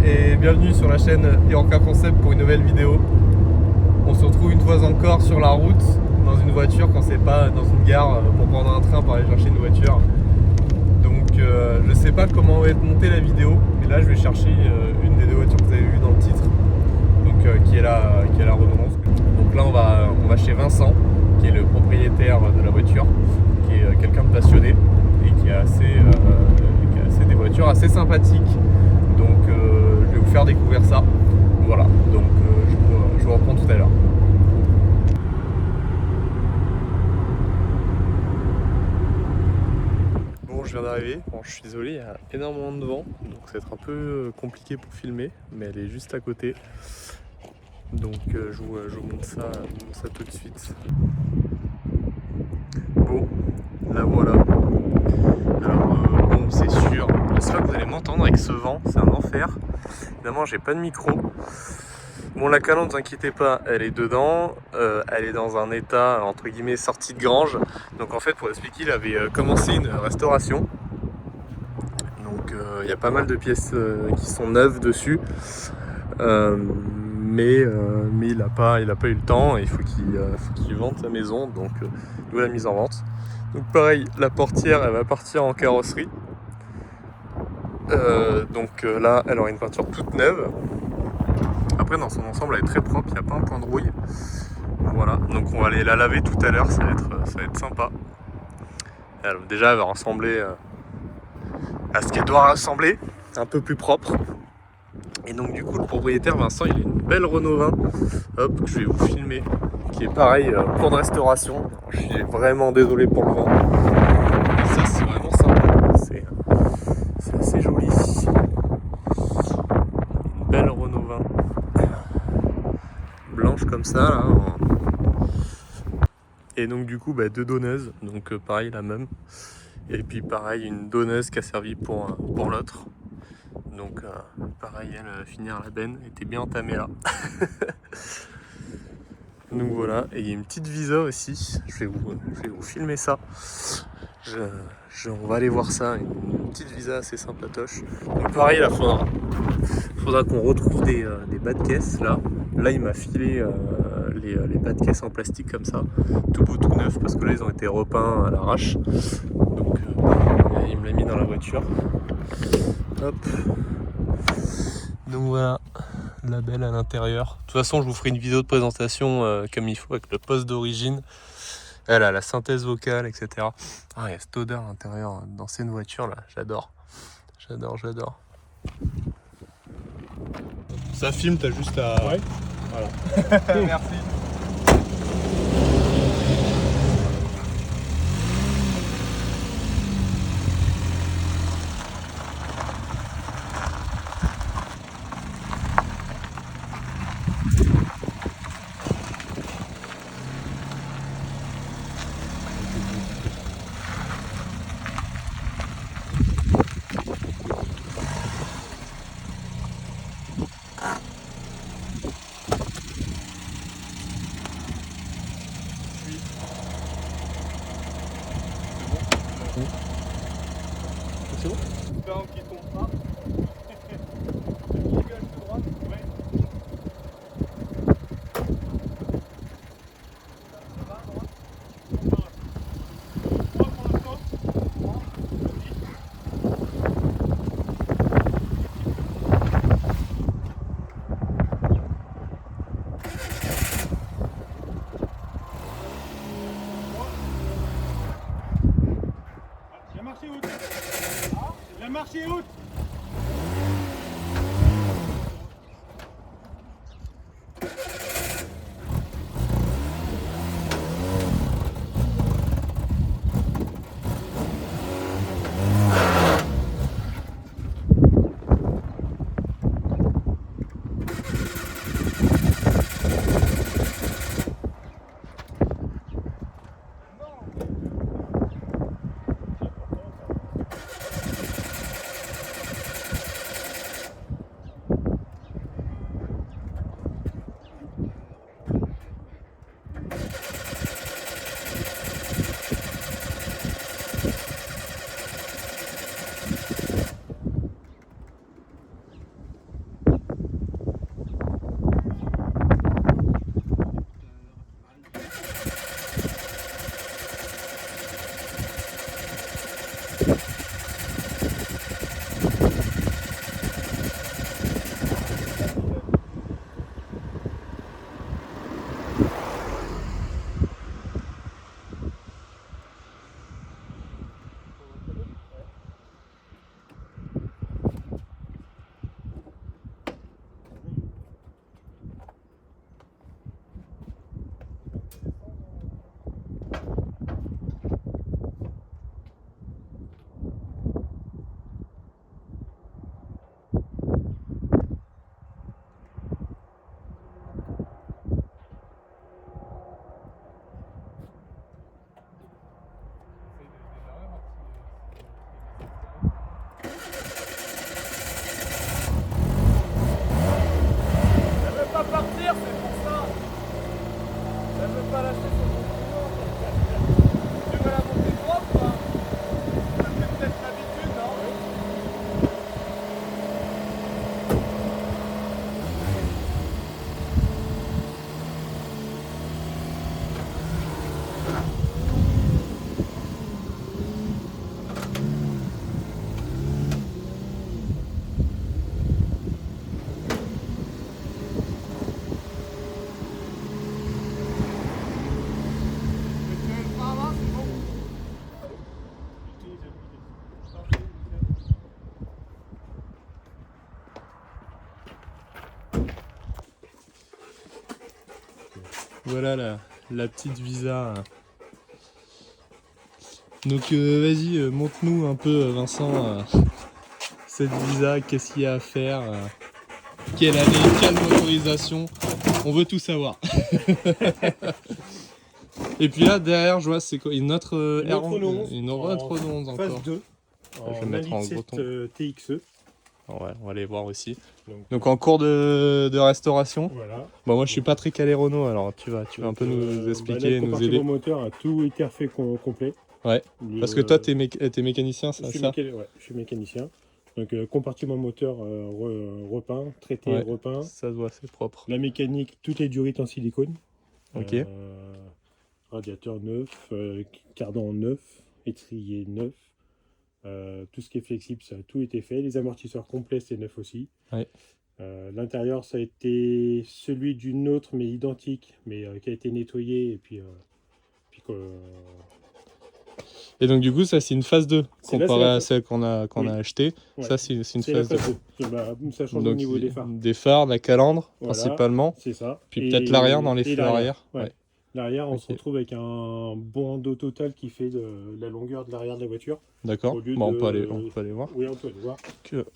et bienvenue sur la chaîne Iroquois Concept pour une nouvelle vidéo. On se retrouve une fois encore sur la route, dans une voiture quand c'est pas dans une gare pour prendre un train pour aller chercher une voiture. Donc je sais pas comment va être montée la vidéo, mais là je vais chercher une des deux voitures que vous avez vues dans le titre, donc qui est la Renault. Donc là on va chez Vincent, qui est le propriétaire de la voiture, qui est quelqu'un de passionné et qui a des voitures assez sympathiques. Donc je vais vous faire découvrir ça. Voilà, donc je vous reprends tout à l'heure. Bon, je viens d'arriver. Bon, je suis désolé, il y a énormément de vent, donc ça va être un peu compliqué pour filmer, mais elle est juste à côté. Donc je vous montre ça tout de suite. Bon, la voilà. Alors bon, c'est sûr, j'espère que vous allez m'entendre avec ce vent, c'est un enfer. Évidemment, j'ai pas de micro. Bon, la calandre, ne vous inquiétez pas, elle est dedans, elle est dans un état entre guillemets sortie de grange. Donc en fait, pour expliquer, il avait commencé une restauration. Donc il y a pas mal de pièces qui sont neuves dessus. Mais il a pas eu le temps, et il faut qu'il vende sa maison, donc nous l'a mise en vente. Donc pareil, la portière elle va partir en carrosserie. Donc là elle aura une peinture toute neuve. Après dans son ensemble elle est très propre, il n'y a pas un point de rouille. Voilà, donc on va aller la laver tout à l'heure, ça va être sympa. Alors, déjà elle va ressembler à ce qu'elle doit ressembler, un peu plus propre. Et donc du coup le propriétaire Vincent il a une belle Renault 20, hop, que je vais vous filmer, qui est pareil pour de restauration. Alors, je suis vraiment désolé pour le vent. Ça c'est vraiment sympa, c'est assez joli. Une belle Renault 20 blanche comme ça là. Et donc du coup deux donneuses, donc pareil la même. Et puis pareil une donneuse qui a servi pour l'autre. Donc pareil, elle va finir la benne, elle était bien entamée là. Donc voilà, et il y a une petite Visa aussi, je vais vous filmer ça. On va aller voir ça, une petite Visa assez sympatoche. Donc pareil, il faudra qu'on retrouve des bas de caisse là. Là il m'a filé les bas de caisse en plastique comme ça, tout beau tout neuf, parce que là ils ont été repeints à l'arrache. Donc il me l'a mis dans la voiture. Hop. Donc voilà, la belle à l'intérieur. De toute façon, je vous ferai une vidéo de présentation comme il faut avec le poste d'origine. Elle a la synthèse vocale, etc. Ah, il y a cette odeur à l'intérieur d'ancienne voiture là, j'adore. J'adore. Ça filme, t'as juste à... Ouais. Voilà. Merci. C'est bon? Espérons qu'il tombe pas. La marche est haute. Voilà la petite Visa. Donc vas-y, montre-nous un peu Vincent, cette Visa, qu'est-ce qu'il y a à faire, quelle année, quelle motorisation, on veut tout savoir. Et puis là derrière je vois c'est quoi une autre R11, une autre 11 encore. Phase 2, Je vais mettre en gros ton. TXE. Ouais, on va aller voir aussi. Donc en cours de restauration. voilà. Bon, moi je suis pas très calé Renault, alors tu vas un peu nous expliquer, le nous aider. compartiment moteur a tout été refait complet. Ouais. Parce que toi t'es mécanicien, ça. Ouais, je suis mécanicien. Donc compartiment moteur repeint, traité, Ouais, repeint. ça se voit, c'est propre. La mécanique, tout est durite en silicone. Ok. Radiateur neuf, cardan neuf, étrier neuf. Tout ce qui est flexible, ça a tout été fait. Les amortisseurs complets, c'est neuf aussi. Ouais. L'intérieur, ça a été celui d'une autre, mais identique, mais qui a été nettoyé. Et puis Et donc du coup, ça c'est une phase 2 comparé à celle qu'on a Oui. acheté. Ouais. Ça c'est une c'est phase 2. Ça change au niveau des phares. Des phares, la calandre Voilà, principalement. c'est ça. Puis peut-être l'arrière dans les feux arrière. Ouais. L'arrière, on se Ok. retrouve avec un bandeau total qui fait de la longueur de l'arrière de la voiture. D'accord. Au lieu Bon, de- on peut aller voir. Oui, on peut aller voir.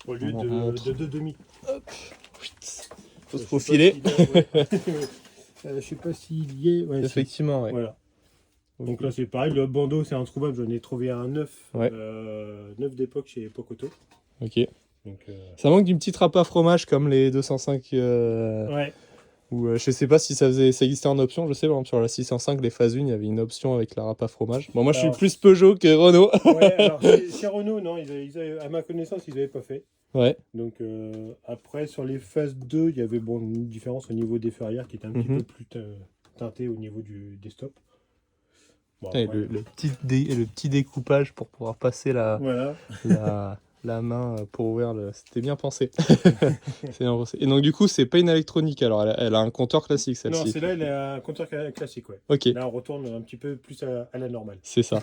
Au lieu On de montre. 2,5. Faut se faufiler. Je sais pas s'il y est. Ouais, si. Effectivement, ouais. Voilà. Donc là, c'est pareil. Le bandeau, c'est introuvable. J'en ai trouvé un neuf. Ouais. Neuf d'époque chez Pocoto. Ok. Donc, Ça manque d'une petite râpe à fromage comme les 205. ouais. Ou je sais pas si ça existait en option. Je sais par exemple sur la 605, les phases 1, il y avait une option avec la râpe à fromage. Bon, moi je suis Alors, plus Peugeot que Renault. Ouais, alors chez Renault, non, à ma connaissance, ils n'avaient pas fait. Ouais. Donc après, sur les phases 2, il y avait une différence au niveau des feux arrière qui était un petit peu plus teinté au niveau des stops. Bon, Et après, le petit découpage pour pouvoir passer voilà. la main pour ouvrir le. C'était bien pensé. C'est bien pensé. Et donc du coup, c'est pas une électronique alors, elle a un compteur classique Non, celle-ci. celle-là, elle a un compteur classique, ouais. Ok. Là, on retourne un petit peu plus à la normale. C'est ça.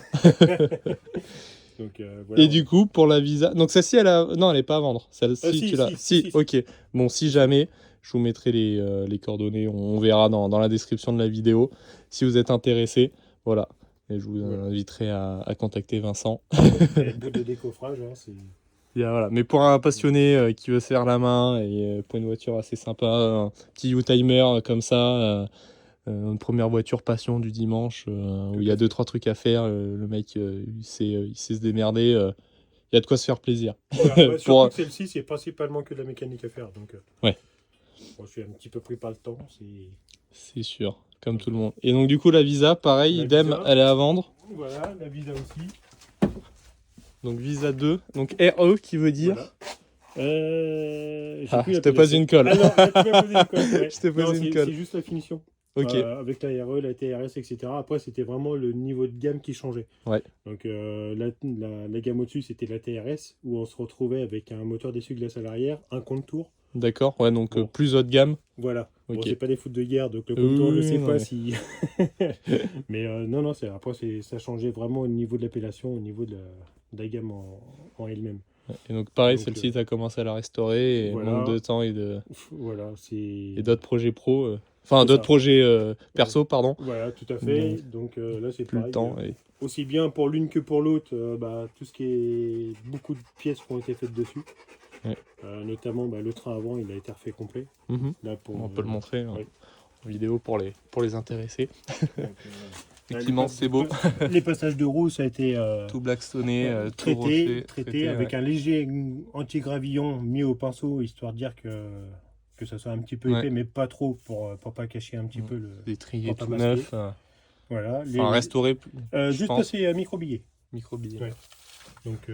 Donc, voilà. Et du coup, pour la Visa, donc celle-ci, non, elle est pas à vendre. Celle-ci, Si, tu l'as. si. Ok. Bon, si jamais, je vous mettrai les coordonnées. On verra dans la description de la vidéo. Si vous êtes intéressé, voilà. Et je vous inviterai à contacter Vincent. Le bout de décoffrage, hein, c'est... Voilà. Mais pour un passionné qui veut se faire la main et pour une voiture assez sympa, un petit U-Timer comme ça, une première voiture passion du dimanche où il y a 2-3 trucs à faire, le mec il sait se démerder, il y a de quoi se faire plaisir. Voilà, surtout que celle-ci, c'est principalement que de la mécanique à faire. Donc, ouais. Bon, je suis un petit peu pris par le temps. C'est sûr, comme tout le monde. Et donc du coup la Visa, pareil, La idem, Visa. elle est à vendre. Voilà, la Visa aussi. Donc Visa 2, donc RE qui veut dire... Voilà. je te pose une colle. Ah non, là, tu m'as posé une colle. Ouais. Je te pose une colle. C'est juste la finition. Ok. Avec la RE, la TRS, etc. Après, c'était vraiment le niveau de gamme qui changeait. Ouais. Donc, la gamme au-dessus, c'était la TRS, où on se retrouvait avec un moteur d'essuie-glace à l'arrière, un contour. D'accord, ouais, donc Bon. Plus haut de gamme. Voilà. Ok. Bon, c'est pas des foot de guerre, donc le contour, je ne sais non, pas mais... si... Mais non, après, ça changeait vraiment au niveau de l'appellation, au niveau de la gamme en elle-même. Et donc pareil, Donc, celle-ci, tu as commencé à la restaurer, et voilà. manque de temps et Voilà, et d'autres projets pro, C'est d'autres ça. projets perso, pardon. Voilà, tout à fait. Donc là, c'est Plus pareil. le temps. Et... Aussi bien pour l'une que pour l'autre, tout ce qui est... Beaucoup de pièces qui ont été faites dessus. Ouais. Notamment, le train avant, il a été refait complet. Là, On peut le montrer ouais. en vidéo pour les intéressés. Donc, Effectivement, c'est beau. Les passages de roues, ça a été Tout blackstoné, tout traité avec un léger anti-gravillon mis au pinceau, histoire de dire que ça soit un petit peu épais, mais pas trop pour pas cacher un petit peu le... Des triés pour pas tout masquer. neufs. Voilà. Restauré. Juste passer à micro-billet. Micro-billet. Ouais. Donc,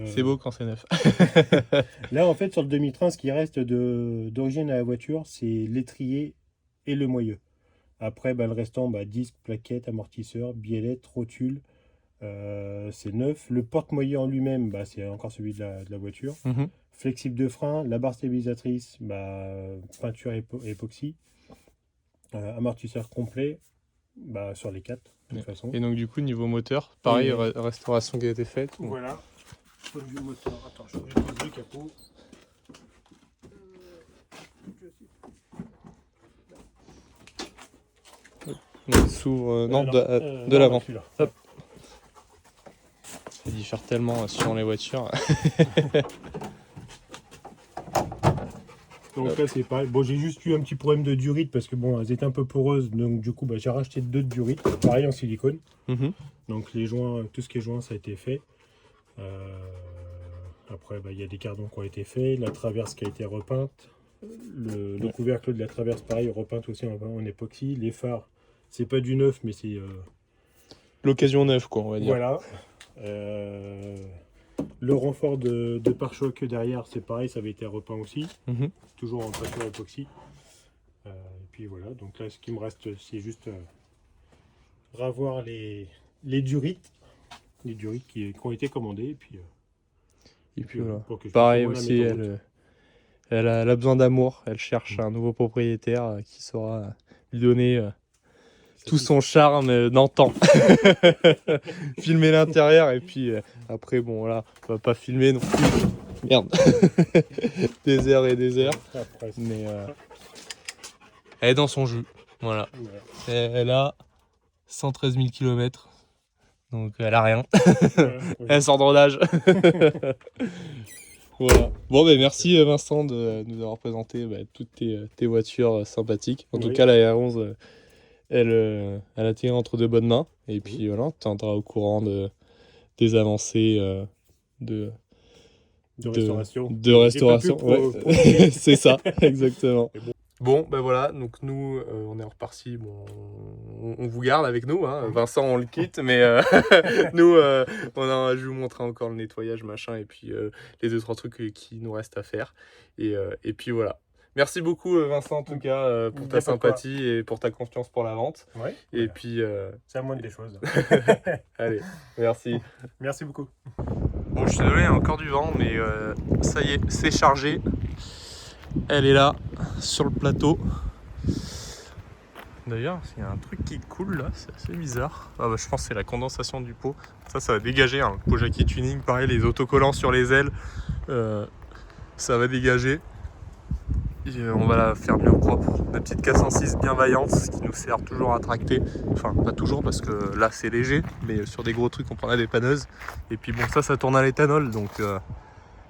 C'est beau quand c'est neuf. Là, en fait, sur le demi-train, ce qui reste d'origine à la voiture, c'est l'étrier et le moyeu. Après, le restant, disque, plaquettes, amortisseurs, biellette, rotule, c'est neuf. Le porte-moyeu en lui-même, c'est encore celui de la voiture. Flexible de frein, la barre stabilisatrice, peinture époxy. Amortisseur complet sur les 4, de toute façon. Et donc, du coup, niveau moteur, pareil, restauration qui a été faite. Voilà. Point de vue moteur. Attends, je vais poser le capot. Non, il s'ouvre. Non, de non, l'avant. celui-là. Hop. Ça diffère tellement sur les voitures. Donc là c'est pareil. Bon, j'ai juste eu un petit problème de durite parce que bon, elles étaient un peu poreuses, donc du coup j'ai racheté 2 durites, pareil en silicone. Donc les joints, tout ce qui est joint, ça a été fait. Après il y a des cardons qui ont été faits, la traverse qui a été repeinte, le couvercle de la traverse pareil repeinte aussi en époxy. Les phares, c'est pas du neuf mais c'est L'occasion neuve, quoi, on va dire. voilà. Le renfort de pare-choc derrière, c'est pareil, ça avait été repeint aussi. Toujours en peinture époxy. Et puis voilà, donc là ce qui me reste, c'est juste ravoir les durites. Les durites qui ont été commandées. Et puis voilà. Pour que je pareil puisse aussi, elle a besoin d'amour. Elle cherche un nouveau propriétaire qui saura lui donner tout son charme d'antan. Filmer l'intérieur et puis après bon voilà, on va pas filmer non plus. Merde. Des heures et des heures. Mais elle est dans son jus. Voilà. Elle a 113 000 km. Donc elle a rien. Elle sort de rodage. Voilà. Bon ben merci Vincent de nous avoir présenté toutes tes voitures sympathiques. En tout cas la R11 elle a tiré entre de bonnes mains. Et puis voilà, tu tiendras au courant des avancées de restauration. De restauration, ouais. C'est ça, exactement. Bon, ben voilà, donc nous, on est reparti. Bon, on vous garde avec nous, hein. Vincent, on le quitte, mais nous, je vais vous montrer encore le nettoyage, machin, et puis les 2-3 trucs qui nous restent à faire. Et puis voilà. Merci beaucoup, Vincent, en tout cas, pour ta sympathie et pour ta confiance pour la vente. Ouais, et puis... c'est à moi des choses. Allez, merci. Merci beaucoup. Bon, je suis désolé, il y a encore du vent, mais ça y est, c'est chargé. Elle est là, sur le plateau. D'ailleurs, il y a un truc qui coule là, c'est assez bizarre. Ah bah, je pense que c'est la condensation du pot. Ça va dégager, hein. Le pot Jackie Tuning, pareil, les autocollants sur les ailes, ça va dégager. Et on va la faire bien propre. La petite 406 bien vaillante qui nous sert toujours à tracter. Enfin, pas toujours parce que là c'est léger, mais sur des gros trucs on prend la dépanneuse. Et puis bon, ça tourne à l'éthanol donc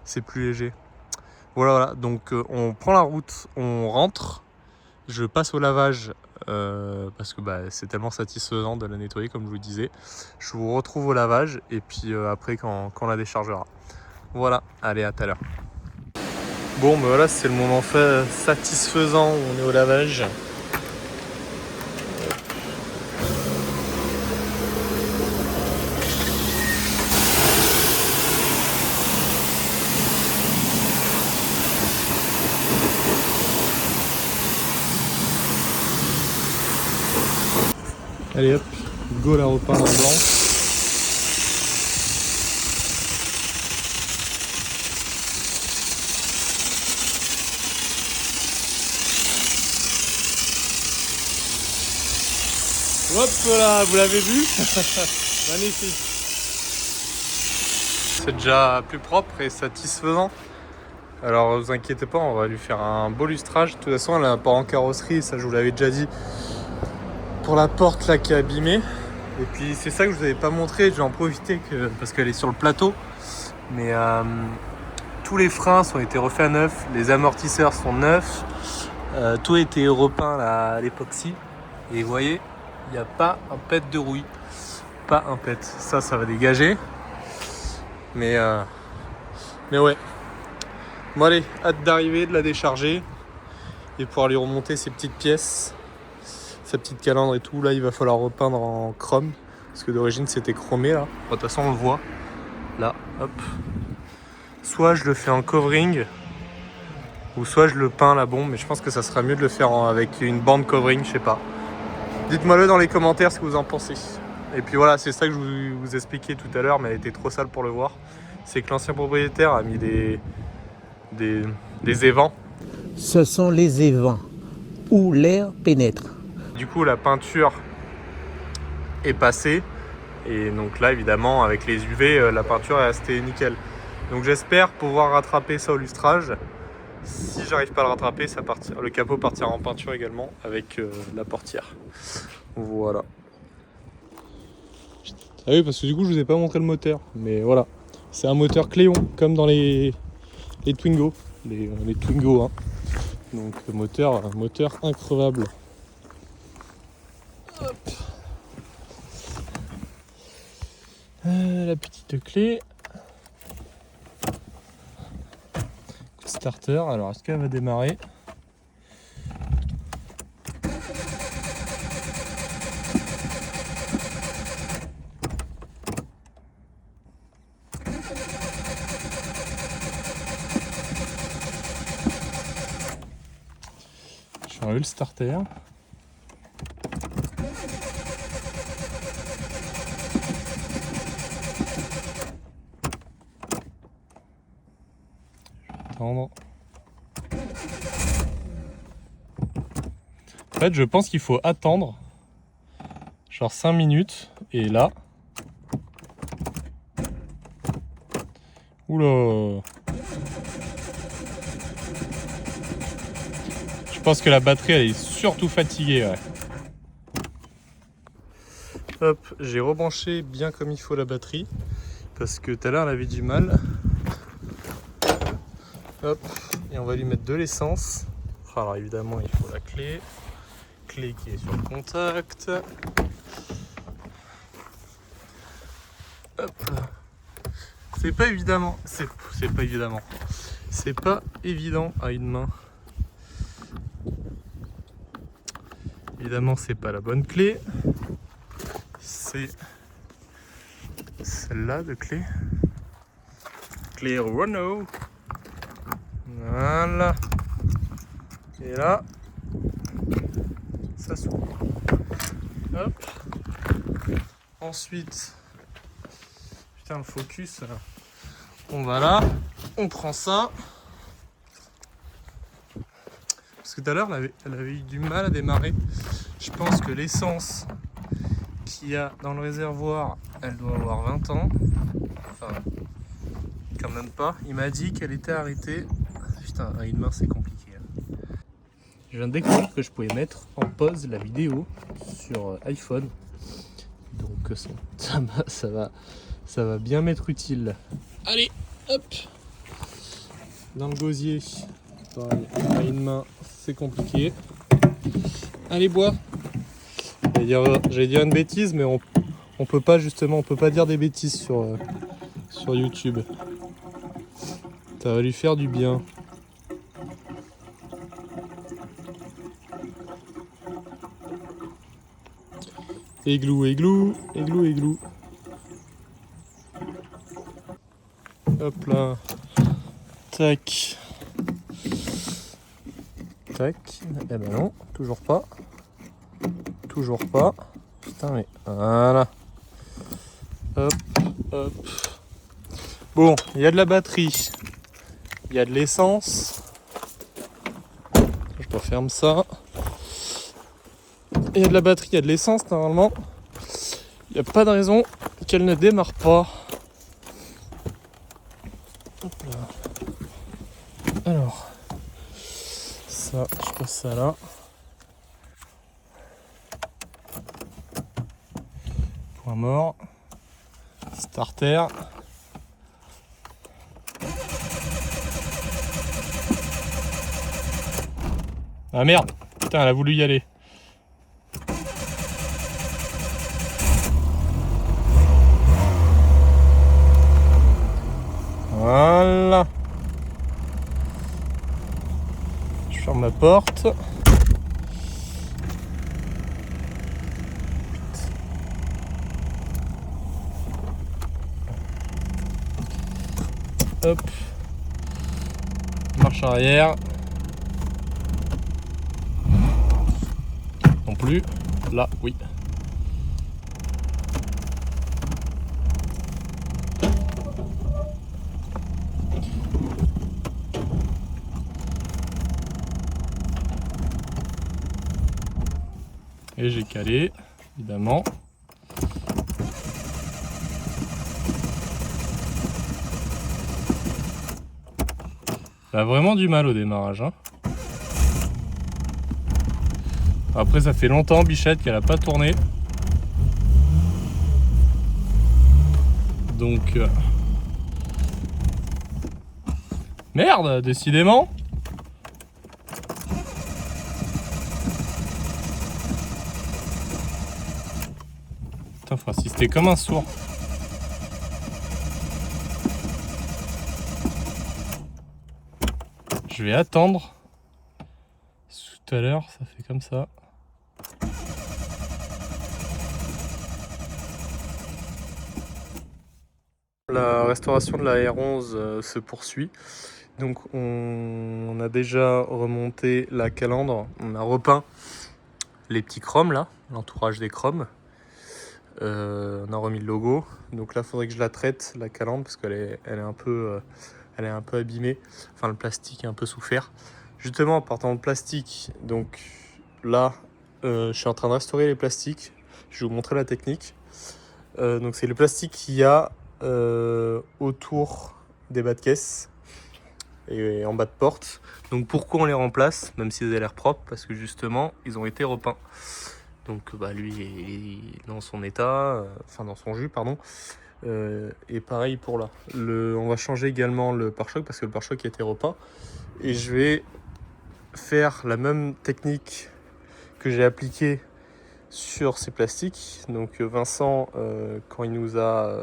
c'est plus léger. Voilà, donc on prend la route, on rentre. Je passe au lavage parce que c'est tellement satisfaisant de la nettoyer comme je vous disais. Je vous retrouve au lavage et puis après quand on la déchargera. Voilà, allez à tout à l'heure. Bon, ben voilà, c'est le moment satisfaisant où on est au lavage. Allez hop, go la repeindre en blanc. Hop là, vous l'avez vu. Magnifique. C'est déjà plus propre et satisfaisant. Alors vous inquiétez pas, on va lui faire un beau lustrage. De toute façon, elle a un port en carrosserie, ça je vous l'avais déjà dit. Pour la porte là qui est abîmée. Et puis c'est ça que je vous avais pas montré, je vais en profiter parce qu'elle est sur le plateau. Mais tous les freins ont été refaits à neuf, les amortisseurs sont neufs, tout a été repeint là, à l'époxy. Et vous voyez, il n'y a pas un pet de rouille. Pas un pet. Ça va dégager. Mais ouais. Bon allez, hâte d'arriver, de la décharger. Et pouvoir lui remonter ses petites pièces. Sa petite calandre et tout. Là, il va falloir repeindre en chrome. Parce que d'origine, c'était chromé là. De toute façon, on le voit. Là, hop. Soit je le fais en covering. Ou soit je le peins la bombe. Mais je pense que ça sera mieux de le faire avec une bande covering, je sais pas. Dites-moi-le dans les commentaires ce que vous en pensez. Et puis voilà, c'est ça que je vous expliquais tout à l'heure, mais elle était trop sale pour le voir. C'est que l'ancien propriétaire a mis des évents. Ce sont les évents où l'air pénètre. Du coup, la peinture est passée. Et donc là, évidemment, avec les UV, la peinture est restée nickel. Donc j'espère pouvoir rattraper ça au lustrage. Si j'arrive pas à le rattraper, le capot partira en peinture également avec la portière. Voilà. Ah oui, parce que du coup, je vous ai pas montré le moteur. Mais voilà. C'est un moteur Cléon, comme dans les Twingo. Les Twingo, hein. Donc, moteur increvable. Hop. La petite clé. Starter. Alors, est-ce qu'elle va démarrer ? Je vais le starter. Attendre. En fait, je pense qu'il faut attendre genre 5 minutes et là. Oula. Je pense que la batterie elle est surtout fatiguée, ouais. Hop, j'ai rebranché bien comme il faut la batterie parce que tout à l'heure elle avait du mal. Hop, et on va lui mettre de l'essence. Alors évidemment il faut la clé qui est sur le contact. Hop. C'est pas évident à une main. Évidemment c'est pas la bonne clé. C'est celle-là de clé. Clé Renault. Voilà. Et là, ça s'ouvre. Hop. Ensuite, putain le focus. On va là, on prend ça. Parce que tout à l'heure, elle avait eu du mal à démarrer. Je pense que l'essence qu'il y a dans le réservoir, elle doit avoir 20 ans. Enfin, quand même pas. Il m'a dit qu'elle était arrêtée. Putain, à une main, c'est compliqué. Je viens de découvrir que je pouvais mettre en pause la vidéo sur iPhone. Donc ça va bien m'être utile. Allez, hop. Dans le gosier. Pareil, à une main, c'est compliqué. Allez, bois. J'allais dire une bêtise, mais on peut pas dire des bêtises sur YouTube. Ça va lui faire du bien. Églou, églou, églou, églou. Hop là. Tac. Tac. Eh ben non, toujours pas. Toujours pas. Putain mais voilà. Hop, hop. Bon, il y a de la batterie. Il y a de l'essence. Je referme ça. Il y a de la batterie, il y a de l'essence normalement. Il n'y a pas de raison qu'elle ne démarre pas. Hop là. Alors, ça, je pose ça là. Point mort. Starter. Ah merde, putain, elle a voulu y aller. Voilà. Je ferme la porte. Hop. Marche arrière. Non plus. Là, oui. Et j'ai calé, évidemment. Ça a vraiment du mal au démarrage, hein. Après ça fait longtemps Bichette qu'elle a pas tourné. Donc merde, décidément. Putain, faut insister comme un sourd. Je vais attendre. Tout à l'heure, ça fait comme ça. La restauration de la R11 se poursuit. Donc on a déjà remonté la calandre, on a repeint les petits chromes là, l'entourage des chromes. On a remis le logo. Donc là il faudrait que je la traite, la calandre, parce qu'elle est un peu abîmée. Enfin le plastique est un peu souffert. Justement en partant de plastique, donc là je suis en train de restaurer les plastiques. Je vais vous montrer la technique. Donc c'est le plastique qu'il y a autour des bas de caisse et en bas de porte. Donc pourquoi on les remplace, même s'ils avaient l'air propres? Parce que justement ils ont été repeints. Donc lui est dans son état, enfin dans son jus pardon. Et pareil pour là. On va changer également le pare-choc parce que le pare-choc a été repeint. Et je vais faire la même technique que j'ai appliquée sur ces plastiques. Donc Vincent, quand il nous a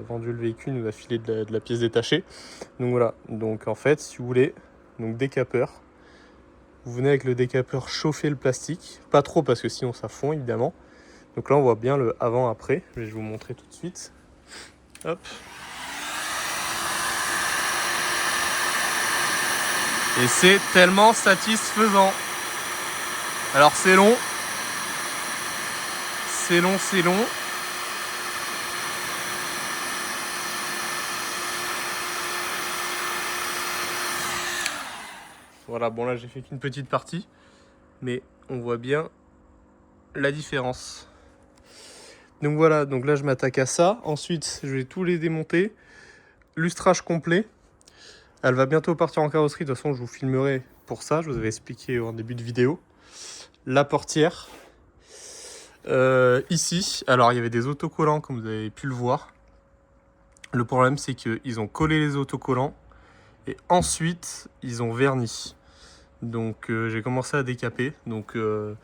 vendu le véhicule, nous a filé de la pièce détachée. Donc voilà, donc en fait, si vous voulez, donc décapeur. Vous venez avec le décapeur chauffer le plastique. Pas trop parce que sinon ça fond évidemment. Donc là on voit bien le avant-après. Je vais vous montrer tout de suite. Hop. Et c'est tellement satisfaisant. Alors c'est long. C'est long, c'est long. Voilà, bon là j'ai fait qu'une petite partie, mais on voit bien la différence. Donc voilà, donc là je m'attaque à ça. Ensuite, je vais tous les démonter. Lustrage complet. Elle va bientôt partir en carrosserie. De toute façon, je vous filmerai pour ça. Je vous avais expliqué en début de vidéo. La portière. Ici, alors il y avait des autocollants comme vous avez pu le voir. Le problème c'est qu'ils ont collé les autocollants et ensuite ils ont verni. Donc j'ai commencé à décaper. Donc je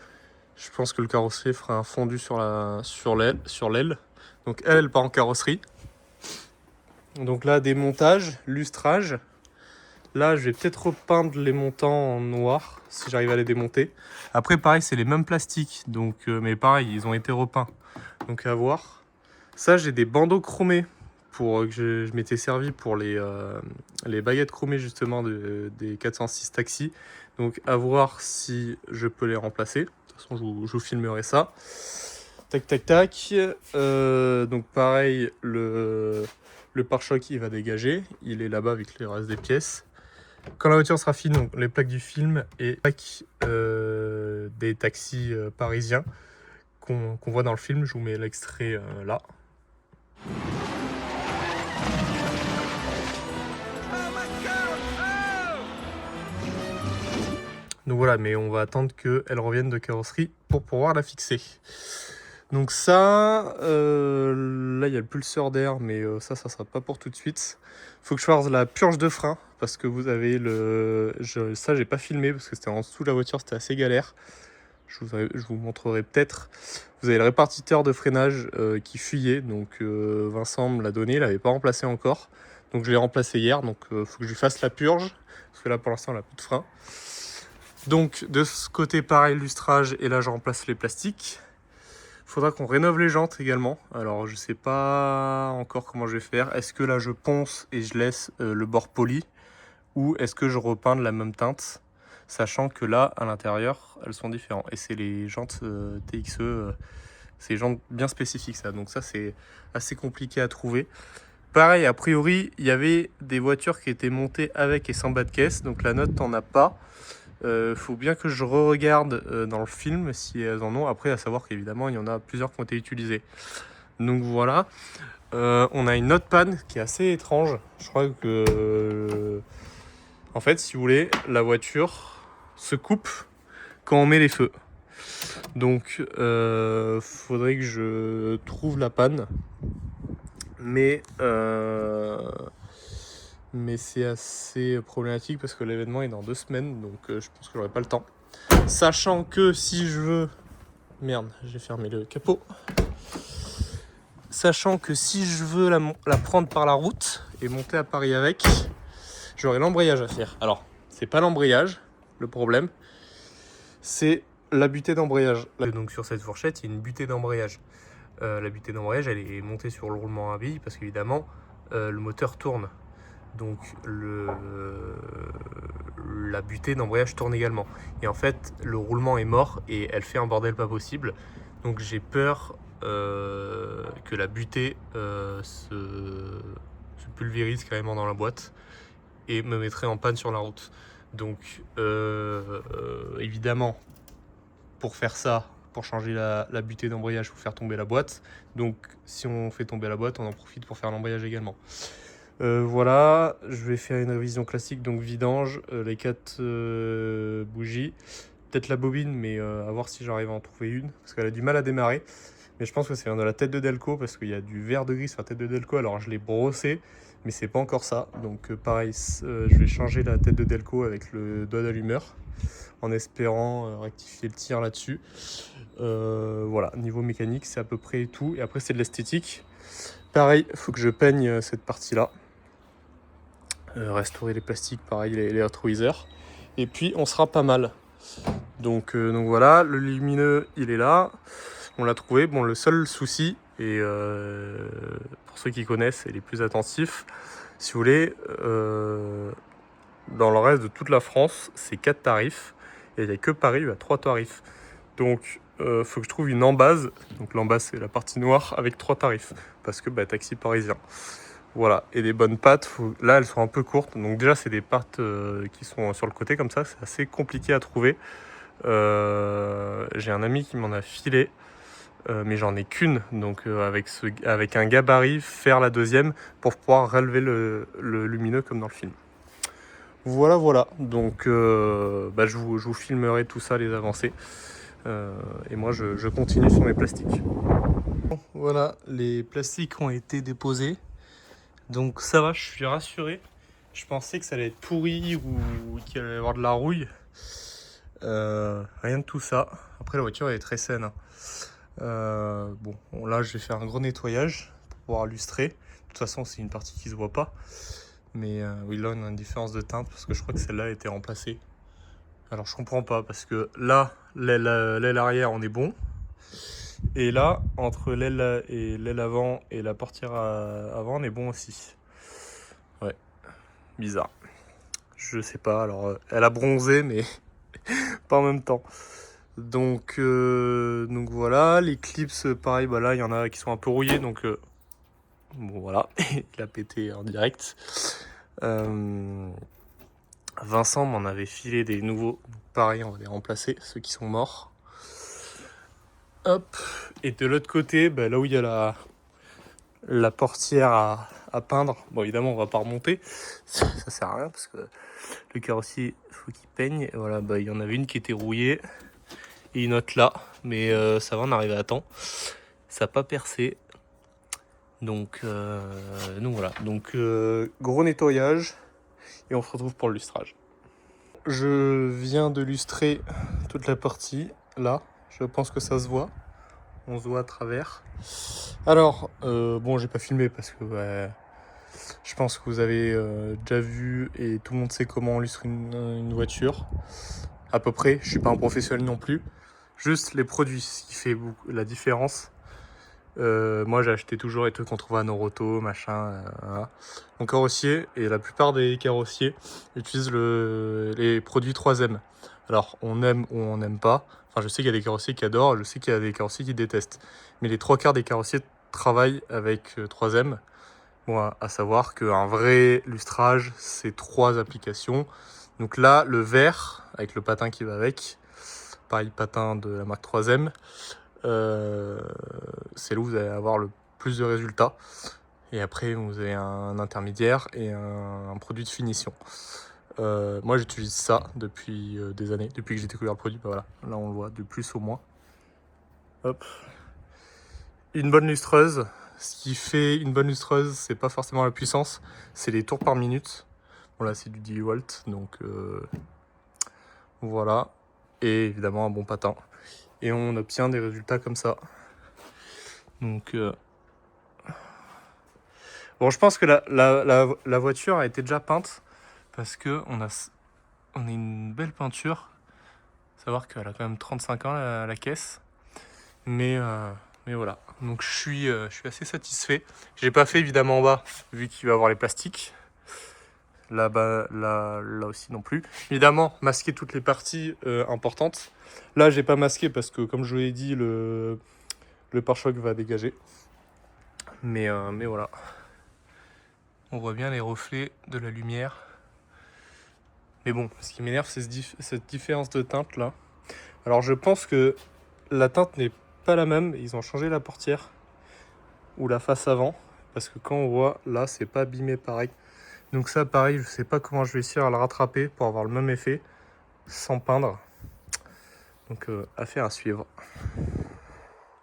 pense que le carrossier fera un fondu sur l'aile. Donc elle part en carrosserie. Donc là démontage, lustrage. Là je vais peut-être repeindre les montants en noir si j'arrive à les démonter. Après pareil c'est les mêmes plastiques, donc mais pareil ils ont été repeints. Donc à voir. Ça j'ai des bandeaux chromés pour que je m'étais servi pour les baguettes chromées justement des 406 taxis. Donc à voir si je peux les remplacer. De toute façon je vous filmerai ça. Tac tac tac. Donc pareil le pare-choc il va dégager. Il est là-bas avec les restes des pièces. Quand la voiture sera finie, donc les plaques du film et plaques des taxis parisiens qu'on voit dans le film. Je vous mets l'extrait là. Donc voilà, mais on va attendre qu'elle revienne de carrosserie pour pouvoir la fixer. Donc ça, là il y a le pulseur d'air, mais ça sera pas pour tout de suite. Faut que je fasse la purge de frein, parce que vous avez ça j'ai pas filmé, parce que c'était en dessous de la voiture, c'était assez galère. Je vous montrerai peut-être. Vous avez le répartiteur de freinage qui fuyait, donc Vincent me l'a donné, il l'avait pas remplacé encore. Donc je l'ai remplacé hier, donc faut que je lui fasse la purge, parce que là pour l'instant elle a plus de frein. Donc de ce côté pareil, lustrage, et là je remplace les plastiques. Il faudra qu'on rénove les jantes également. Alors je sais pas encore comment je vais faire. Est-ce que là je ponce et je laisse le bord poli, ou est-ce que je repeins de la même teinte, sachant que là à l'intérieur elles sont différentes. Et c'est les jantes TXE, c'est les jantes bien spécifiques ça. Donc ça c'est assez compliqué à trouver. Pareil, a priori il y avait des voitures qui étaient montées avec et sans bas de caisse. Donc la note t'en a pas. Faut bien que je re-regarde dans le film si elles en ont. Après, à savoir qu'évidemment, il y en a plusieurs qui ont été utilisées. Donc voilà. On a une autre panne qui est assez étrange. Je crois que... en fait, si vous voulez, la voiture se coupe quand on met les feux. Donc faudrait que je trouve la panne. Mais c'est assez problématique parce que l'événement est dans 2 semaines, donc je pense que j'aurai pas le temps. Sachant que si je veux... Merde, j'ai fermé le capot. Sachant que si je veux la prendre par la route et monter à Paris avec, j'aurai l'embrayage à faire. Alors, c'est pas l'embrayage, le problème, c'est la butée d'embrayage. Donc sur cette fourchette, il y a une butée d'embrayage. La butée d'embrayage, elle est montée sur le roulement à billes parce qu'évidemment, le moteur tourne. Donc la butée d'embrayage tourne également. Et en fait, le roulement est mort et elle fait un bordel pas possible. Donc j'ai peur que la butée se pulvérise carrément dans la boîte et me mettrait en panne sur la route. Donc évidemment, pour faire ça, pour changer la butée d'embrayage, il faut faire tomber la boîte. Donc si on fait tomber la boîte, on en profite pour faire l'embrayage également. Voilà, je vais faire une révision classique, donc vidange, les 4 bougies, peut-être la bobine, mais à voir si j'arrive à en trouver une, parce qu'elle a du mal à démarrer. Mais je pense que c'est de la tête de Delco, parce qu'il y a du vert de gris sur la tête de Delco, alors je l'ai brossé, mais c'est pas encore ça. Donc pareil, je vais changer la tête de Delco avec le doigt d'allumeur, en espérant rectifier le tir là-dessus. Voilà, niveau mécanique, c'est à peu près tout, et après c'est de l'esthétique. Pareil, il faut que je peigne cette partie-là. Restaurer les plastiques, pareil, les rétroviseurs. Et puis on sera pas mal. Donc voilà, le lumineux il est là. On l'a trouvé. Bon, le seul souci, et pour ceux qui connaissent et les plus attentifs, si vous voulez, dans le reste de toute la France, c'est 4 tarifs. Et il n'y a que Paris, il y a 3 tarifs. Donc faut que je trouve une embase. Donc l'embase c'est la partie noire avec 3 tarifs. Parce que taxi parisien. Voilà, et des bonnes pattes, là elles sont un peu courtes, donc déjà c'est des pattes qui sont sur le côté comme ça, c'est assez compliqué à trouver. J'ai un ami qui m'en a filé, mais j'en ai qu'une, donc avec un gabarit, faire la deuxième pour pouvoir relever le lumineux comme dans le film. Voilà, donc je vous filmerai tout ça, les avancées, et moi je continue sur mes plastiques. Bon, voilà, les plastiques ont été déposés. Donc ça va, je suis rassuré. Je pensais que ça allait être pourri ou qu'il allait y avoir de la rouille. Rien de tout ça. Après la voiture elle est très saine. Bon, là je vais faire un gros nettoyage pour pouvoir lustrer. De toute façon c'est une partie qui se voit pas. Mais oui, là on a une différence de teinte parce que je crois que celle-là a été remplacée. Alors je comprends pas parce que là l'aile arrière on est bon. Et là, entre l'aile avant et la portière avant, on est bon aussi. Ouais, bizarre. Je sais pas, alors elle a bronzé, mais pas en même temps. Donc voilà, les clips, pareil, là, il y en a qui sont un peu rouillés, donc bon voilà, il a pété en direct. Vincent m'en avait filé des nouveaux, pareil, on va les remplacer, ceux qui sont morts. Hop, et de l'autre côté, là où il y a la portière à peindre, bon évidemment on va pas remonter, ça sert à rien parce que le carrossier faut qu'il peigne. Et voilà, il y en avait une qui était rouillée et une autre là, mais ça va, on arrive à temps, ça n'a pas percé. Donc voilà, donc gros nettoyage et on se retrouve pour le lustrage. Je viens de lustrer toute la partie là. Je pense que ça se voit. On se voit à travers. Alors, bon, j'ai pas filmé parce que je pense que vous avez déjà vu et tout le monde sait comment on lustre une voiture. À peu près. Je suis pas un professionnel non plus. Juste les produits, ce qui fait la différence. Moi, j'ai acheté toujours les trucs qu'on trouve à Noroto, machin. Voilà. Mon carrossier, et la plupart des carrossiers utilisent les produits 3M. Alors, on aime ou on n'aime pas. Enfin, je sais qu'il y a des carrossiers qui adorent, je sais qu'il y a des carrossiers qui détestent. Mais les 3/4 des carrossiers travaillent avec 3M. Bon, à savoir qu'un vrai lustrage, c'est 3 applications. Donc là, le vert, avec le patin qui va avec, pareil, patin de la marque 3M, c'est là où vous allez avoir le plus de résultats. Et après, vous avez un intermédiaire et un produit de finition. Moi, j'utilise ça depuis des années, depuis que j'ai découvert le produit. Voilà, là on le voit de plus au moins. Hop. Une bonne lustreuse. Ce qui fait une bonne lustreuse, c'est pas forcément la puissance, c'est les tours par minute. Bon là c'est du 10 volts, donc voilà. Et évidemment un bon patin. Et on obtient des résultats comme ça. Donc bon, je pense que la voiture a été déjà peinte parce que on a une belle peinture. Faut savoir qu'elle a quand même 35 ans la caisse. Mais voilà, donc je suis assez satisfait. J'ai pas fait évidemment en bas, vu qu'il va y avoir les plastiques. Là-bas, là aussi non plus. Évidemment, masquer toutes les parties importantes. Là, j'ai pas masqué parce que, comme je vous l'ai dit, le pare-choc va dégager. Mais voilà. On voit bien les reflets de la lumière. Mais bon, ce qui m'énerve, c'est cette différence de teinte là. Alors, je pense que la teinte n'est pas la même. Ils ont changé la portière ou la face avant. Parce que quand on voit, là, c'est pas abîmé pareil. Donc ça, pareil, je sais pas comment je vais réussir à le rattraper pour avoir le même effet sans peindre. Donc affaire à suivre.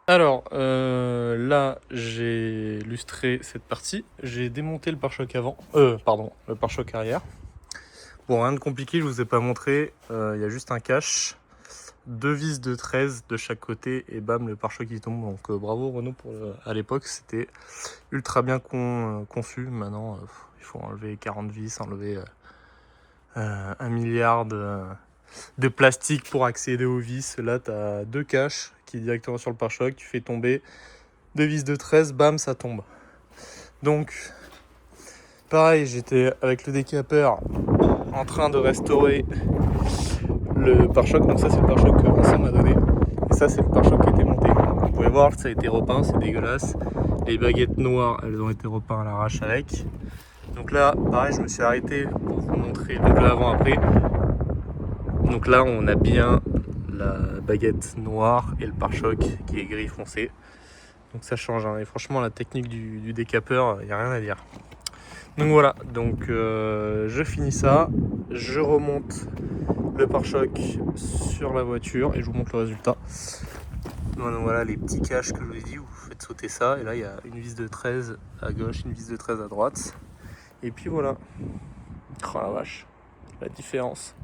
Alors là, j'ai lustré cette partie. J'ai démonté le pare-choc avant. Pardon, le pare-choc arrière. Bon, rien de compliqué, je vous ai pas montré. Il y a juste un cache. 2 vis de 13 de chaque côté et bam, le pare-choc qui tombe. Donc bravo Renault pour à l'époque, c'était ultra bien conçu. Maintenant, il faut enlever 40 vis, enlever 1 milliard de plastique pour accéder aux vis. Là, tu as 2 caches qui est directement sur le pare-choc. Tu fais tomber 2 vis de 13, bam, ça tombe. Donc, pareil, j'étais avec le décapeur en train de restaurer le pare-choc. Donc ça, c'est le pare-choc que Vincent m'a donné. Et ça, c'est le pare-choc qui a été monté. Vous pouvez voir que ça a été repeint, c'est dégueulasse. Les baguettes noires, elles ont été repeintes à l'arrache avec. Donc là, pareil, je me suis arrêté pour vous montrer, donc là, avant, après. Donc là, on a bien la baguette noire et le pare-choc qui est gris foncé. Donc ça change, hein. Et franchement, la technique du décapeur, il n'y a rien à dire. Donc voilà, donc je finis ça, je remonte le pare-choc sur la voiture et je vous montre le résultat. Donc voilà les petits caches que je vous ai dit, vous faites sauter ça et là il y a une vis de 13 à gauche, une vis de 13 à droite. Et puis voilà. Oh la vache, la différence.